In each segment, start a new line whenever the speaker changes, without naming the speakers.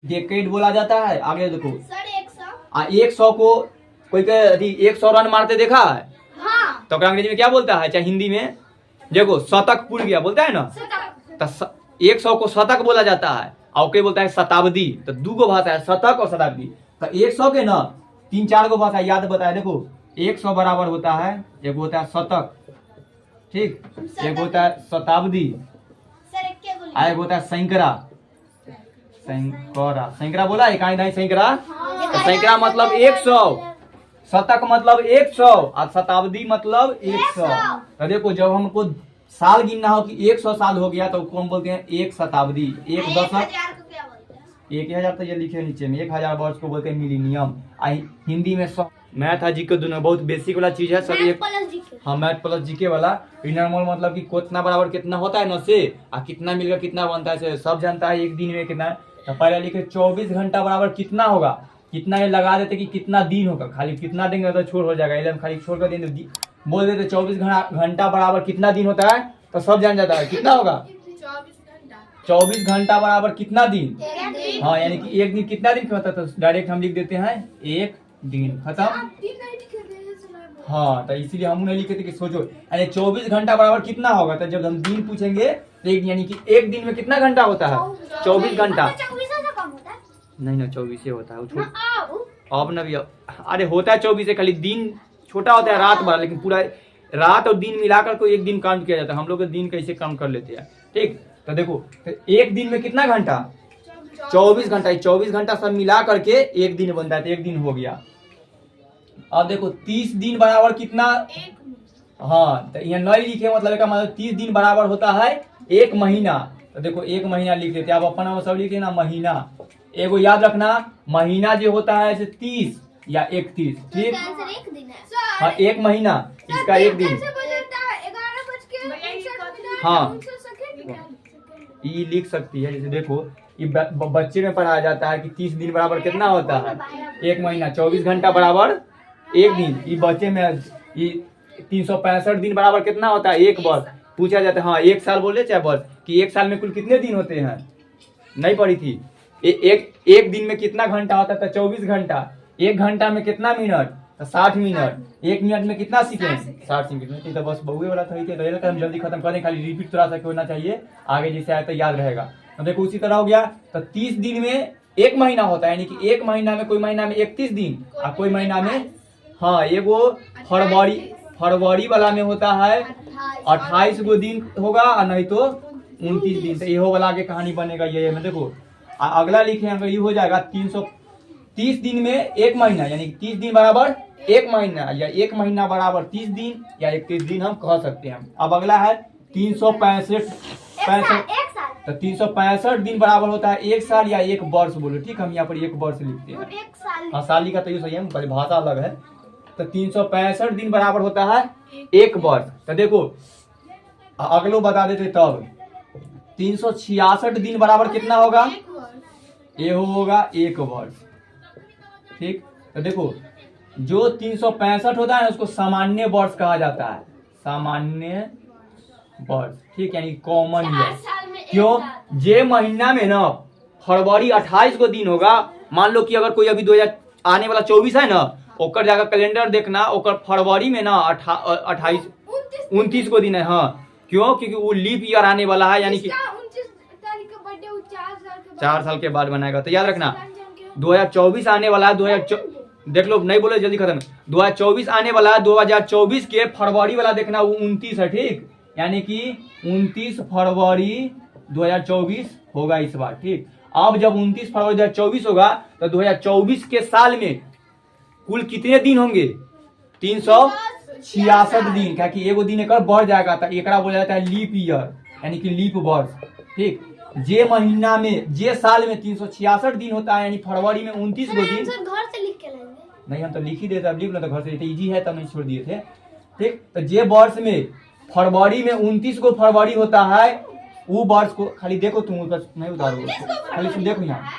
Decade बोला जाता है। आगे देखो
सर
100 को कोई 100 रन मारते देखा है
हाँ
तो अंग्रेजी में क्या बोलता है, चाहे हिंदी में देखो शतक पूर्ण गया बोलता है ना, तो 100 को शतक बोला जाता है और कोई बोलता है शताब्दी। तो दो गो भाषा है, शतक और शताब्दी। तो 100 के ना 3-4 गो भाषा याद बताया। देखो 100 बराबर होता है, एक होता है शतक, ठीक, एक होता है शताब्दी,
सर एक बोलिए।
एक होता है सैकड़ा। सैकड़ा बोला एक दाई सैकड़ा। तो सैकड़ा मतलब 100, शतक मतलब 100 और शताब्दी मतलब 100। तो देखो जब हमको साल गिनना हो कि 100 साल हो गया तो उसको हम बोलते हैं एक शताब्दी, एक दशक।
1000 को क्या बोलते हैं?
1000 तो ये लिखे नीचे में, 1000 वर्ष को बोलते हैं मिलीनियम। हिंदी में 100। मैथ है जीके दोनों बहुत बेसिक वाला चीज है सब एक। हाँ मैथ प्लस जीके वाला। नॉर्मल मतलब कि कितना बराबर कितना होता है ना से, और कितना मिलकर कितना बनता है सब जानता है। एक दिन में कितना, तो पहले लिखे 24 घंटा बराबर कितना होगा, कितना ये लगा देते कि कितना दिन होगा, खाली कितना देंगे तो छोड़ हो जाएगा, इलेवन खाली छोड़ कर देंगे, बोल देते 24 घंटा बराबर कितना दिन होता है तो सब जान जाता है कितना होगा। 24 घंटा बराबर कितना दिन, हाँ यानी कि एक दिन कितना दिन होता है, तो डायरेक्ट हम लिख देते हैं एक दिन, खत्म। हाँ तो इसीलिए हम नहीं लिखे थे कि सोचो यानी 24 घंटा बराबर कितना होगा, तो जब हम दिन पूछेंगे तो एक यानी कि एक दिन में कितना घंटा होता है 24 घंटा। नहीं ना 24 होता है अब ना भी, अरे होता है 24, खाली दिन छोटा होता है रात बड़ा, लेकिन पूरा रात और दिन मिलाकर को एक दिन काउंट किया जाता है। हम लोग दिन कैसे काउंट कर लेते हैं, ठीक। तो देखो तो एक दिन में कितना घंटा, 24 घंटा, 24 घंटा सब मिला करके एक दिन बनता है, तो एक दिन हो गया। अब देखो 30 दिन बराबर कितना, हाँ तो यहाँ नहीं लिखे मतलब का मतलब 30 दिन बराबर होता है एक महीना। तो देखो एक महीना लिख लेते हैं, अब अपना सब लिखे ना महीना। एगो याद रखना महीना जो होता है 30 या 31, ठीक। हाँ एक महीना इसका एक दिन, हाँ ये लिख सकती है। जैसे देखो ये बच्चे में पढ़ाया जाता है कि 30 दिन बराबर कितना होता है एक महीना, 24 घंटा बराबर एक दिन। ये बच्चे में ये 365 दिन बराबर कितना होता है एक वर्ष पूछा जाता है। हाँ एक साल बोले चाहे वर्ष, कि एक साल में कुल कितने दिन होते हैं, नहीं पढ़ी थी। एक दिन में कितना घंटा होता था 24 घंटा, एक घंटा में कितना मिनट तो 60 मिनट, एक मिनट में कितना सेकेंड 60 सेकेंड। तो बस बहुए वाला था, तो हम जल्दी खत्म कर दें, खाली रिपीट थोड़ा सा होना चाहिए, आगे जैसे आया तो याद रहेगा। तो देखो उसी तरह हो गया। तो 30 दिन में एक महीना होता है, यानी कि एक महीना में कोई महीना में 31 दिन और कोई महीना में, हाँ एगो फरवरी वाला में होता है 28 गो दिन होगा और नहीं तो 29 दिन। तो ये वाला आगे कहानी बनेगा ये में। देखो अगला लिखे हैं ये हो जाएगा 330 दिन में एक महीना, यानी 30 दिन बराबर एक महीना, या एक महीना बराबर 30 दिन या 31 दिन हम कह सकते हैं। अब अगला है 365, तो 365 दिन बराबर होता है एक साल या एक वर्ष बोलो, ठीक। हम यहाँ पर एक वर्ष लिखते हैं, हाँ साली का तो ये सही है, परिभाषा अलग है। तो 365 दिन बराबर होता है एक वर्ष। तो देखो अगलो बता देते तब 366 दिन बराबर कितना होगा, ये होगा एक वर्ष, ठीक। तो देखो जो 365 होता है ना उसको सामान्य वर्ष कहा जाता है, सामान्य वर्ष, ठीक, यानी कॉमन ईयर। क्यों, जे महीना में ना फरवरी 28 को दिन होगा, मान लो कि अगर कोई अभी 2000 आने वाला 24 है ना, ओकर जाकर कैलेंडर देखना, ओकर फरवरी में ना 29 को दिन है। हाँ क्यों, क्योंकि वो लीप ईयर आने वाला है, यानी कि 4 साल के बाद बनाएगा। तो याद रखना 2024 आने वाला है, देख लो नहीं बोले जल्दी खत्म, 2024 आने वाला है, 2024 के फरवरी वाला देखना वो 29 है, ठीक, यानी कि 29 फरवरी 2024 होगा इस बार, ठीक। अब जब 29 फरवरी 2024 होगा तो 2024 के साल में कुल कितने दिन होंगे, 366 दिन, क्या कि एगो दिन एक बढ़ जाएगा, तो एक बोला जाता है लीप ईयर, यानी कि लीप वर्ष, ठीक। जे महीना में जे साल में 366 दिन होता है, यानी फरवरी में 29 गो दिन।
घर से लिख के
नहीं हम तो लिख ही देते, अब लिख लो तो घर से इजी है, तब नहीं छोड़ दिए थे, ठीक। तो जे वर्ष में फरवरी में 29 को फरवरी होता है, वो वर्ष को खाली देखो तुम नहीं उतारो, खाली तुम देखो यहाँ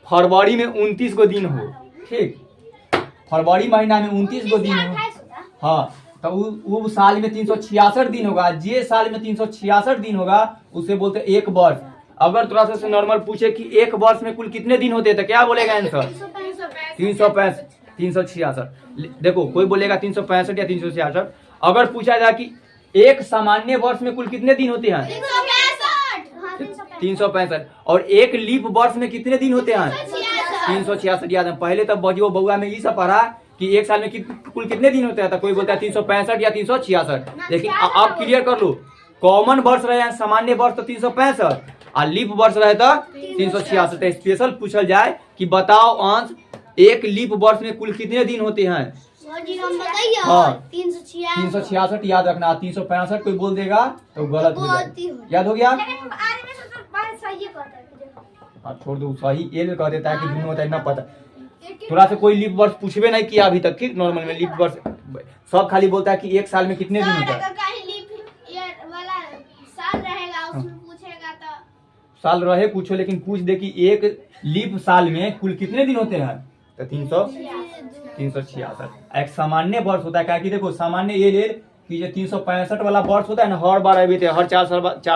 फरवरी में 29 को दिन हो, ठीक, फरवरी महीना में 29 को दिन हो, हाँ, तो वो साल में 366 दिन होगा। जे साल में 366 दिन होगा उसे बोलते एक वर्ष, अगर थोड़ा सा नॉर्मल पूछे कि एक वर्ष में कुल कितने दिन होते हैं तो क्या बोलेगा आंसर? 365 366। देखो कोई बोलेगा 365 या 366। अगर पूछा जाए कि एक सामान्य वर्ष में कुल कितने दिन होते हैं? 365। और एक लीप वर्ष में कितने दिन होते हैं? 366। याद है पहले तब बजियो बउआ में ये सब पढ़ा कि एक साल में कुल कितने दिन होते हैं, तो कोई बोलता है 365 या 366। लेकिन आप क्लियर कर लो, कॉमन वर्ष रहे सामान्य वर्ष तो 365 और लीप वर्ष रहे तो 366। तो स्पेशल पूछल जाए कि बताओ अंश एक लीप वर्ष में कुल कितने दिन होते हैं? हाँ 366 याद रखना। 365 कोई बोल देगा तो गलत हो जाएगा। याद हो गया? हाँ छोड़ दो, सही ये कह देता है कि दोनों होता है ना पता। थोड़ा सा कोई लीप वर्ष पूछबे नहीं किया अभी तक, ठीक नॉर्मल में लीप वर्ष सब खाली बोलता है कि एक साल में कितने दिन होता है। साल रहे पूछो, लेकिन पूछ दे कि एक लीप साल में कुल कितने दिन होते हैं तो 366। एक सामान्य वर्ष होता है क्या कि देखो सामान्य ये ले कि जो 365 वाला वर्ष होता है ना, हर बार अभी हर 4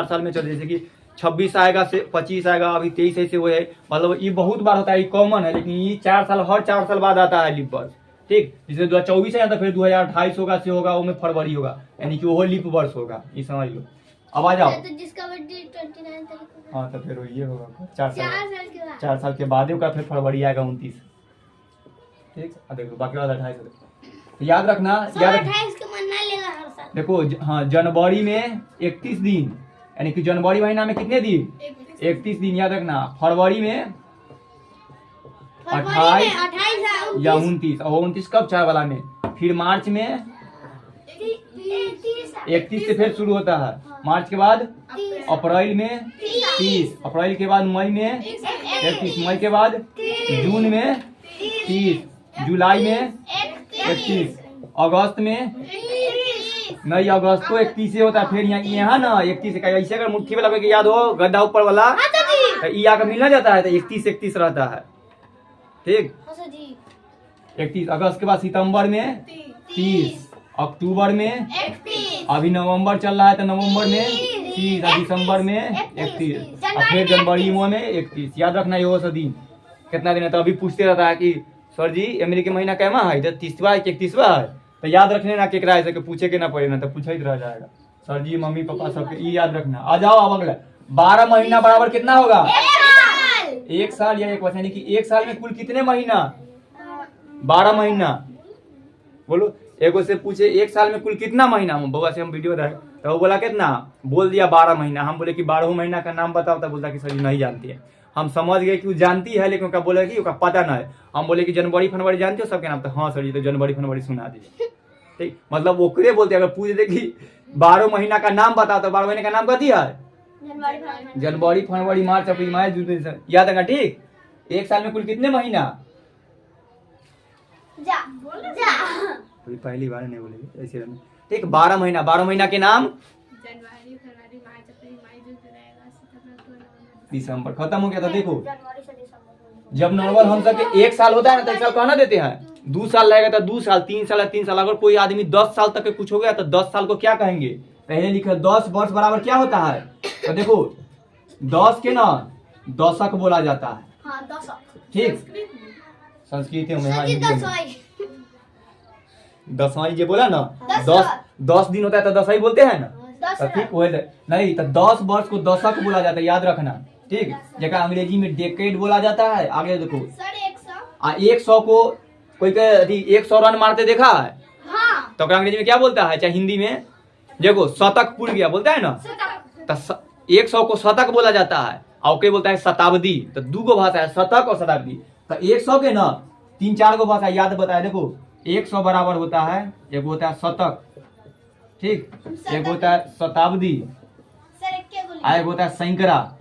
साल में चल, जैसे कि 26 आएगा से 25 आएगा, अभी 23 ऐसे वो है, मतलब ये बहुत बार होता है, ये कॉमन है। लेकिन ये 4 साल हर 4 साल बाद आता है लीप वर्ष, ठीक। जैसे 2024 है तो फिर 2028 होगा, से होगा, वो में फरवरी होगा, यानी कि वो लीप वर्ष होगा, ये समझ लो। अब आ जाओ
तो जिसका बर्थडे 29 तारीख को,
हाँ तो फिर ये होगा 4 साल के बाद होगा, फिर फरवरी आएगा 29, ठीक। देखो बाकी वाला 28 तो याद रखना, याद
28 को मना लेगा हर साल।
देखो हाँ जनवरी में 31 दिन, यानी कि जनवरी महीना में कितने दिन? 31 दिन याद रखना। फरवरी में 28 या 29, और 29 कब 4 वाला में, फिर मार्च में 31 से फिर शुरू होता है, मार्च के बाद अप्रैल में 30, अप्रैल के बाद मई में 31, मई के बाद जून में 30, जुलाई में 31, अगस्त में नहीं, अगस्त को 31 से होता है। फिर यहाँ ना 31 का ऐसे अगर मुट्ठी में लगे कि याद हो गड्ढा ऊपर वाला तो ये आकर मिलना जाता है तो 31 रहता है, ठीक। 31 अगस्त के बाद सितंबर में 30, अक्टूबर में 31, अभी नवंबर चल रहा है तो नवंबर में 30, दिसंबर में 31, और फिर जनवरी में 31। याद रखना ये वो दिन कितना दिन है। तो अभी पूछते रहता है कि सर जी अमेरिकी महीना कैमा है, तो 30वां है कि 31वां है, तो याद रखने ना केकरा ऐसे पूछे के ना पड़े ना, तो पूछा ही रह जाएगा। सर जी मम्मी पापा सबके ये याद रखना। आ जाओ अब अगला, 12 महीना बराबर कितना होगा? 1 साल या 1 वर्ष, यानी कि 1 साल में कुल कितने महीना? 12 महीना। बोलो एगो से पूछे 1 साल में कुल कितना महीना? बउआ से हम वीडियो रहे तो वो बोला कितना, बोल दिया 12 महीना। हम बोले कि 12 महीना का नाम बताओ, तो बोलता कि सर जी नहीं जानती है। हम समझ गए कि वो जानती है, लेकिन उसका बोला कि उसका पता ना है। हम बोले कि जनवरी फरवरी जानते हो सबके नाम, तो हाँ सर जी तो जनवरी फरवरी सुना दीजिए, ठीक। मतलब वो खुदे बोलते, अगर पूछ दे कि 12 महीना का नाम बताओ तो 12 महीने का नाम कथी है? जनवरी फरवरी मार्च अप्रैल मई जून, याद रखना, ठीक। 1 साल में कुल कितने महीना? पहली बार नहीं बोलेगी ऐसे, ठीक। 12 महीना, 12 महीना के नाम
जनवरी फरवरी मार्च अप्रैल मई जून जुलाई अगस्त सितंबर अक्टूबर नवंबर
दिसंबर खत्म हो गया था। देखो जब नॉर्मल हम सब के 1 साल होता है ना तो 1 साल कहना देते हैं, 2 साल लगेगा तो 2 साल, 3 साल है 3 साल। अगर कोई आदमी 10 साल तक के कुछ हो गया तो 10 साल को क्या कहेंगे? पहले लिखे 10 वर्ष बराबर क्या होता है, तो देखो 10 के ना दशक बोला जाता है, ठीक। संस्कृत में यहाँ दसवाई जो बोला ना, 10 दिन होता है तो दसवाई बोलते हैं ना, तो ठीक वो नहीं, तो 10 वर्ष को दशक बोला जाता है, याद रखना, ठीक। जगह अंग्रेजी में डेकेड बोला जाता है। आगे देखो 100 को कोई 100 रन मारते देखा है, तो अंग्रेजी में क्या बोलता है, चाहे हिंदी में देखो शतक पूर्ण गया बोलता है ना, तो 100 को शतक बोला जाता है। और क्या बोलता है शताब्दी, तो 2 गो भाषा है, शतक और शताब्दी। तो 100 के ना 3-4 गो भाषा याद बताया। देखो 100 बराबर होता है, एक होता है शतक, ठीक, एक होता है शताब्दी, एक होता है सैकड़ा।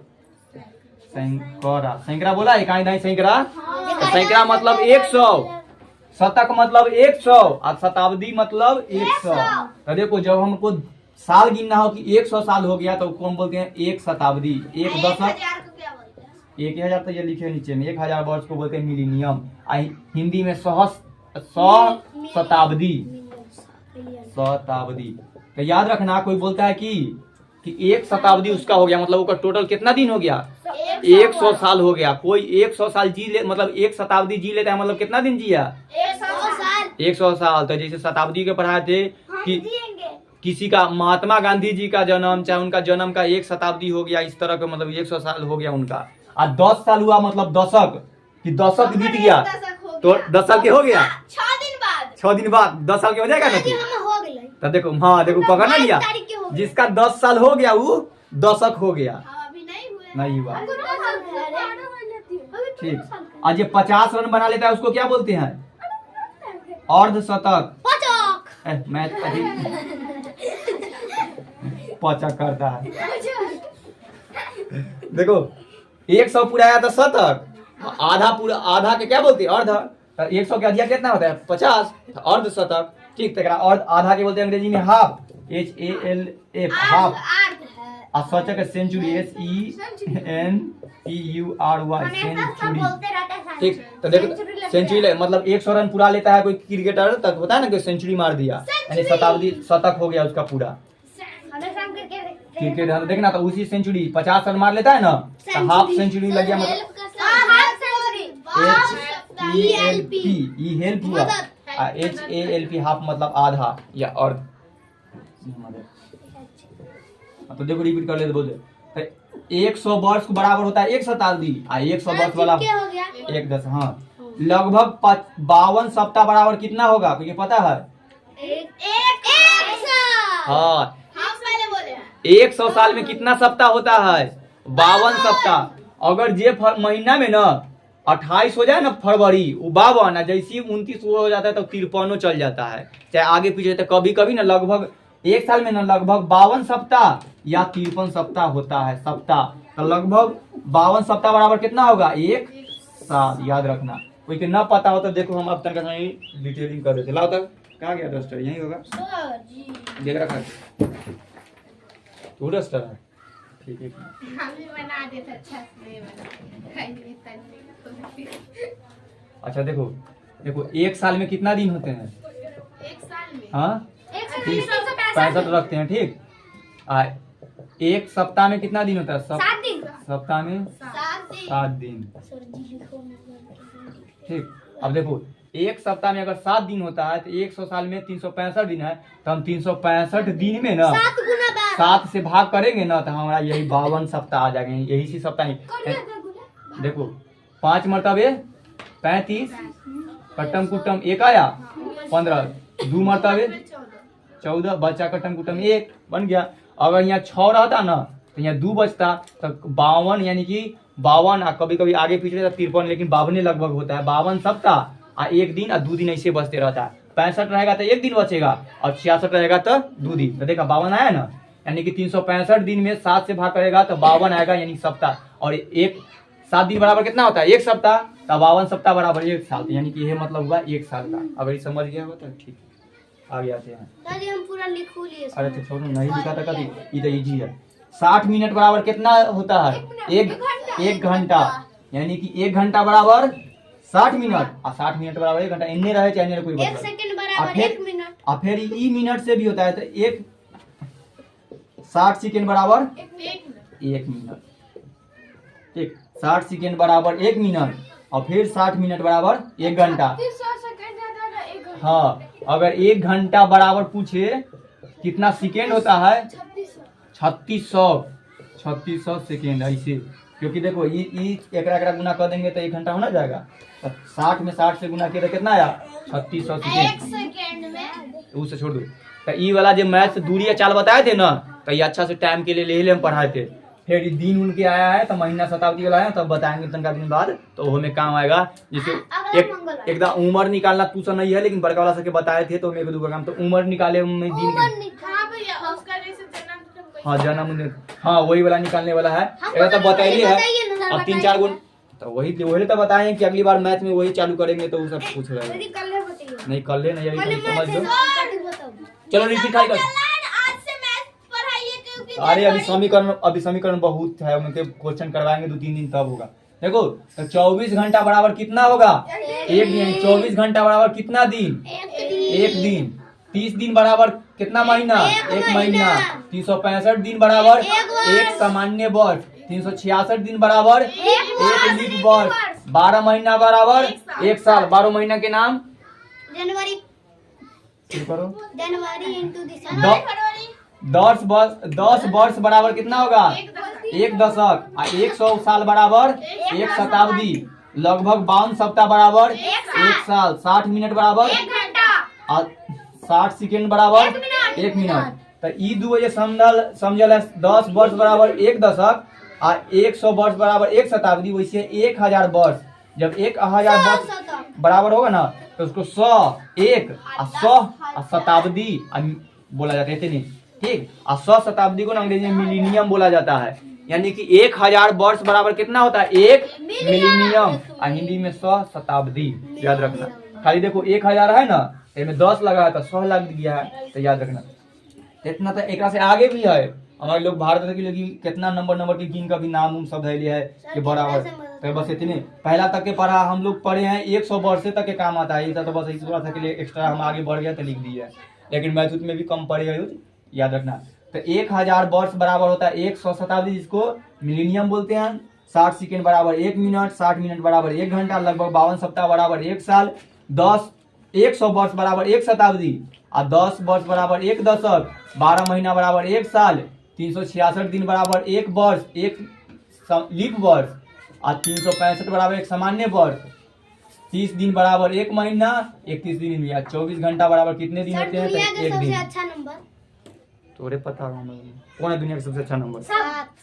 सैकड़ा बोला एक दाई सैकड़ा, सैकड़ा मतलब 100, शतक मतलब 100 और शताब्दी मतलब 100। तो देखो जब हमको साल गिनना हो कि 100 साल हो गया तो कौन बोलते हैं? 1 शताब्दी, 1 दशक, 1000 तो ये लिखे नीचे में, 1000 वर्ष को बोलते हैं मिलीनियम। हिंदी में 100 शताब्दी, शताब्दी। तो याद रखना, कोई बोलता है कि कि 1 शताब्दी उसका हो गया, मतलब उसका टोटल कितना दिन हो गया, 100 साल हो गया। कोई 100 साल जी ले, मतलब 1 शताब्दी जी लेता है, मतलब कितना दिन जिया, 100 साल। तो जैसे शताब्दी के पढ़ाए थे कि किसी का महात्मा गांधी जी का जन्म, चाहे उनका जन्म का 1 शताब्दी हो गया, इस तरह का मतलब 100 साल हो गया उनका। और 10 साल हुआ मतलब दशक, कि दशक बीत गया तो 10 साल के हो गया, 6 दिन बाद 10 साल के हो जाएगा ना।
हो गए
तो देखो, हाँ देखो पकड़ ना लिया, जिसका 10 साल हो गया वो दशक हो गया, नहीं हुआ। ठीक, आज ये 50 रन बना लेता है उसको क्या बोलते हैं, अर्धशतक। मैच पचक करता है। देखो 100 पूरा आया तो शतक, आधा पूरा, आधा के क्या बोलते हैं, अर्ध। 100 के अधिक कितना होता है, 50, तो अर्धशतक। ठीक, तो आधा के बोलते हैं अंग्रेजी में हाफ, HALF, हाफ। और शतक सेंचुरी, SENTURY, सेंचुरी। ठीक, तो देखो सेंचुरी मतलब 100 रन पूरा लेता है कोई क्रिकेटर, तक होता है ना कि सेंचुरी मार दिया, यानी शताब्दी, शतक हो गया उसका पूरा। क्रिकेट देखना, तो उसी सेंचुरी 50 रन मार लेता है ना, तो हाफ सेंचुरी लग गया, मतलब हेल्प हुआ, HALP हाफ मतलब आधा या अर्ध। तो देखो रिपीट कर ले, बोलते 100 वर्ष को बराबर होता है 1 शताब्दी, 100 वर्ष वाला 1 10, हाँ लगभग 52 सप्ताह बराबर कितना होगा, क्योंकि पता है, हाँ 100 साल में कितना सप्ताह होता है, 52 सप्ताह। अगर जे महीना में ना 28 हो जाए ना, फरवरी, वो 52, जैसे 29 वो हो जाता है तो 53 चल जाता है, चाहे आगे पीछे। तो कभी कभी ना लगभग 1 साल में ना लगभग 52 सप्ताह या 53 सप्ताह होता है, सप्ताह। तो लगभग 52 सप्ताह बराबर कितना होगा, 1 साल, याद रखना। कोई के ना पता हो तो देखो, हम अब तक डिटेलिंग कर देते। लाओ तक, कहाँ गया डस्टर, यही होगा, देख रखा तू डस्टर है, ठीक है। अच्छा देखो, देखो 1 साल में कितना दिन होते हैं,
1 साल में,
हाँ 65 रखते हैं, ठीक। 1 सप्ताह में कितना दिन होता है,
7 दिन,
सप्ताह में 7 दिन, ठीक। अब देखो 1 सप्ताह में अगर 7 दिन होता है तो 100 साल में 365 दिन है, तो हम 365 दिन में ना 7 से भाग करेंगे ना, तो हमारा यही 52 सप्ताह आ जाएंगे, यही सी सप्ताह ही। देखो 5 मरतबे 35, कट्टम कुट्टम 1 आया, 15, 2 मरतबे 14, बच्चा कट्टम कुट्टम 1 बन गया। अगर यहाँ 6 रहता ना तो यहाँ 2 बचता, तो 52, यानी कि 52, कभी कभी आगे पीछे 53, लेकिन 52 लगभग होता है। 52 सप्ताह और 1 दिन और 2 दिन ऐसे बचते रहता है। 65 रहेगा तो 1 दिन बचेगा, और 66 रहेगा तो 2 दिन। तो देखा 52 आया ना, यानी कि 365 दिन में 7 से भाग करेगा तो 52 आएगा, यानी सप्ताह। और 7 दिन बराबर कितना होता है, 1 सप्ताह, तो 52 सप्ताह बराबर 1 साल, यानी कि यह मतलब हुआ 1 साल का। अगर ये समझ गया हो तो ठीक, आगे आते हैं।
दादी हम पूरा लिख लिए।
अरे तो छोड़ो, नहीं लिखा था कभी, ये तो इजी है। 60 मिनट बराबर कितना होता है, 1 घंटा, यानी कि 1 घंटा बराबर 60 मिनट, और 60 मिनट बराबर 1 घंटा। इन्ने रहे चाहे कोई
1 सेकंड बराबर 1 मिनट,
और फिर ई मिनट से भी होता है, तो 60 सेकंड बराबर 1 मिनट, ठीक। 60 सेकंड बराबर 1 मिनट, और फिर 60 मिनट बराबर 1 घंटा। हाँ, अगर 1 घंटा बराबर पूछे कितना सेकेंड होता है, 3600 सेकेंड, ऐसे। क्योंकि देखो एकरा गुना कर देंगे तो 1 घंटा होना जाएगा, तो 60 में 60 से गुना किया तो कितना आया, 3600 सेकेंड में। उससे छोड़ दो। तो ई वाला जो मैथ दूरी या चाल बताए थे ना, तो ये अच्छा से टाइम के लिए हम पढ़ाए थे। फिर दिन उनके आया है तो महीना शताब्दी वाला है, तब बताएंगे तनका दिन बाद, तो वो में काम आएगा। जैसे एकदम उम्र निकालना तू सा नहीं है, लेकिन बड़का वाला सबके बताए थे, तो मेरे को दूसरा काम, तो उम्र निकाले में दिन, हाँ जन्म, हाँ वही वाला निकालने वाला है, तो बताइए है। और 3-4 गुण, तो वही तो बताए कि अगली बार मैथ में वही चालू करेंगे, तो वो सब पूछ रहे हैं। नहीं कर ले, नहीं समझ लो। चलो रिपीट कर। अरे अभी समीकरण बहुत है, उनके क्वेश्चन करवाएंगे 2-3 दिन, तब होगा। देखो तो 24 घंटा बराबर कितना होगा, 1 दिन। 24 घंटा बराबर कितना दिन, 1 दिन। 30 दिन बराबर कितना महीना? एक महीना। 365 दिन बराबर एक सामान्य वर्ष। 366 दिन बराबर एक लीप वर्ष। 12 महीना बराबर एक साल। 12 महीना के नाम
जनवरी
शुरू करो।
जनवरी इंटू दिसंबर
10 वर्ष बराबर कितना होगा? एक दशक। 100 साल बराबर एक शताब्दी। लगभग 52 सप्ताह बराबर एक साल। 60 मिनट बराबर 60 सेकेंड बराबर 1 मिनट। तो ई दू वजह समझल है 10 वर्ष बराबर एक दशक आ 100 वर्ष बराबर एक शताब्दी। वैसे 1000 वर्ष, जब 1000 वर्ष बराबर होगा ना तो उसको 100 एक आ 100 आ शताब्दी बोला जाता है, इतनी ठीक। और 100 शताब्दी को ना अंग्रेजी में मिलीनियम बोला जाता है। यानी कि 1000 वर्ष बराबर कितना होता है? एक मिलीनियम। और हिंदी में 100 शताब्दी। याद रखना। खाली देखो 1000 है ना, इसमें 10 लगा है तो 100 लग गया है, तो याद रखना। इतना तो एक से आगे भी है। हमारे लोग भारत के लिए कितना नंबर की गिन का भी नाम सब धैले है कि बराबर। तो बस इतने पहला तक के पढ़ा हम लोग पढ़े हैं। 100 वर्ष तक के काम आता है। तो बस इस थोड़ा सा के लिए एक्स्ट्रा हम आगे बढ़ गया तो लिख दिया। लेकिन मैथ में भी कम पढ़े गए, याद रखना। तो 1000 वर्ष बराबर होता है 100 शताब्दी, जिसको मिलीनियम बोलते हैं। 60 सेकेंड बराबर 1 मिनट। 60 मिनट बराबर 1 घंटा। लगभग 52 सप्ताह बराबर 1 साल। 100 वर्ष बराबर एक शताब्दी और 10 वर्ष बराबर एक दशक। 12 महीना बराबर एक साल। 366 दिन बराबर एक वर्ष, एक लीप वर्ष। और 365 बराबर एक सामान्य वर्ष। 30 दिन बराबर एक महीना। 31 दिन या 24 घंटा बराबर कितने दिन होते हैं?
दुनिया
तो
का
एक
सबसे
दिन।
अच्छा नंबर
तोरे पता होगा कौन है दुनिया का सबसे अच्छा नंबर?
7।